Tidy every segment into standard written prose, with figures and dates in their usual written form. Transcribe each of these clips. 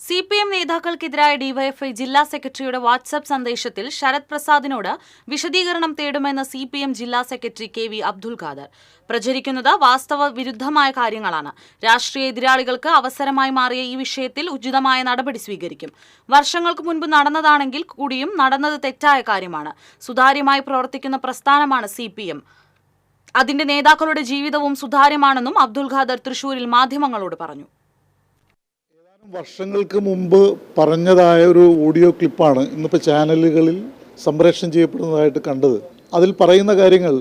CPM നേതാക്കൾക്കെതിരായ DYFI ജില്ലാ സെക്രട്ടറിയുടെ WhatsApp സന്ദേശത്തിൽ ശരത് പ്രസാദിനോട് വിശദീകരണം തേടുമെന്ന് CPM ജില്ലാ സെക്രട്ടറി KV അബ്ദുൽ ഖാദർ. പ്രചരിക്കുന്നത് വാസ്തവ വിരുദ്ധമായ കാര്യങ്ങളാണ്. രാഷ്ട്രീയ എതിരാളികൾക്ക് അവസരമായി മാറിയ ഈ വിഷയത്തിൽ ഉചിതമായ നടപടി സ്വീകരിക്കും. വർഷങ്ങൾക്ക് മുൻപ് നടന്നതാണെങ്കിൽ കൂടിയും നടന്നത് തെറ്റായ കാര്യമാണ്. സുതാര്യമായി പ്രവർത്തിക്കുന്ന പ്രസ്ഥാനമാണ് CPM. അതിന്റെ നേതാക്കളുടെ ജീവിതവും സുതാര്യമാണെന്നും അബ്ദുൽ ഖാദർ തൃശൂരിൽ മാധ്യമങ്ങളോട് പറഞ്ഞു. വർഷങ്ങൾക്ക് മുമ്പ് പറഞ്ഞതായ ഒരു ഓഡിയോ ക്ലിപ്പാണ് ഇന്നിപ്പോൾ ചാനലുകളിൽ സംപ്രേഷണം ചെയ്യപ്പെടുന്നതായിട്ട് കണ്ടത്. അതിൽ പറയുന്ന കാര്യങ്ങൾ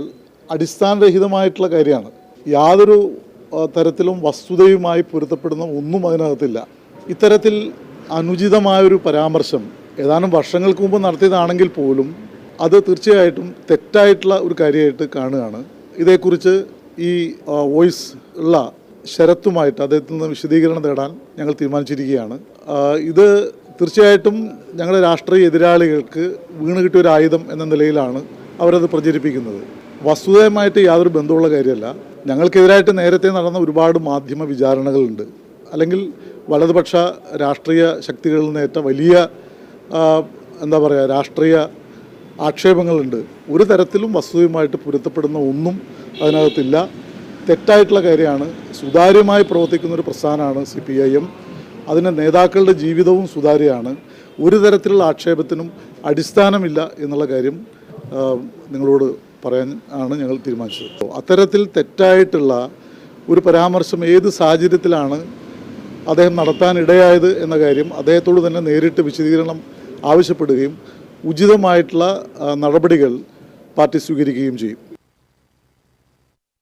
അടിസ്ഥാനരഹിതമായിട്ടുള്ള കാര്യമാണ്. യാതൊരു തരത്തിലും വസ്തുതയുമായി പൊരുത്തപ്പെടുന്ന ഒന്നും അതിനകത്തില്ല. ഇത്തരത്തിൽ അനുചിതമായൊരു പരാമർശം ഏതാനും വർഷങ്ങൾക്ക് മുമ്പ് നടത്തിയതാണെങ്കിൽ പോലും അത് തീർച്ചയായിട്ടും തെറ്റായിട്ടുള്ള ഒരു കാര്യമായിട്ട് കാണുകയാണ്. ഇതേക്കുറിച്ച് ഈ വോയിസ് ഉള്ള ശരത്തുമായിട്ട് അദ്ദേഹത്തിൽ നിന്ന് വിശദീകരണം തേടാൻ ഞങ്ങൾ തീരുമാനിച്ചിരിക്കുകയാണ്. ഇത് തീർച്ചയായിട്ടും ഞങ്ങളുടെ രാഷ്ട്രീയ എതിരാളികൾക്ക് വീണ് കിട്ടിയ ഒരു ആയുധം എന്ന നിലയിലാണ് അവരത് പ്രചരിപ്പിക്കുന്നത്. വസ്തുതയുമായിട്ട് യാതൊരു ബന്ധമുള്ള കാര്യമല്ല. ഞങ്ങൾക്കെതിരായിട്ട് നേരത്തെ നടന്ന ഒരുപാട് മാധ്യമ വിചാരണകളുണ്ട്. അല്ലെങ്കിൽ വലതുപക്ഷ രാഷ്ട്രീയ ശക്തികളിൽ നിന്നേറ്റ വലിയ രാഷ്ട്രീയ ആക്ഷേപങ്ങളുണ്ട്. ഒരു തരത്തിലും വസ്തുതയുമായിട്ട് പൊരുത്തപ്പെടുന്ന ഒന്നും അതിനകത്തില്ല. തെറ്റായിട്ടുള്ള കാര്യമാണ്. സുതാര്യമായി പ്രവർത്തിക്കുന്ന ഒരു പ്രസ്ഥാനമാണ് CPIM. അതിൻ്റെ നേതാക്കളുടെ ജീവിതവും സുതാര്യമാണ്. ഒരു തരത്തിലുള്ള ആക്ഷേപത്തിനും അടിസ്ഥാനമില്ല എന്നുള്ള കാര്യം നിങ്ങളോട് പറയാൻ ആണ് ഞങ്ങൾ തീരുമാനിച്ചത്. അത്തരത്തിൽ തെറ്റായിട്ടുള്ള ഒരു പരാമർശം ഏത് സാഹചര്യത്തിലാണ് അദ്ദേഹം നടത്താനിടയായത് എന്ന കാര്യം അദ്ദേഹത്തോട് തന്നെ നേരിട്ട് വിശദീകരണം ആവശ്യപ്പെടുകയും ഉചിതമായിട്ടുള്ള നടപടികൾ പാർട്ടി സ്വീകരിക്കുകയും ചെയ്യും.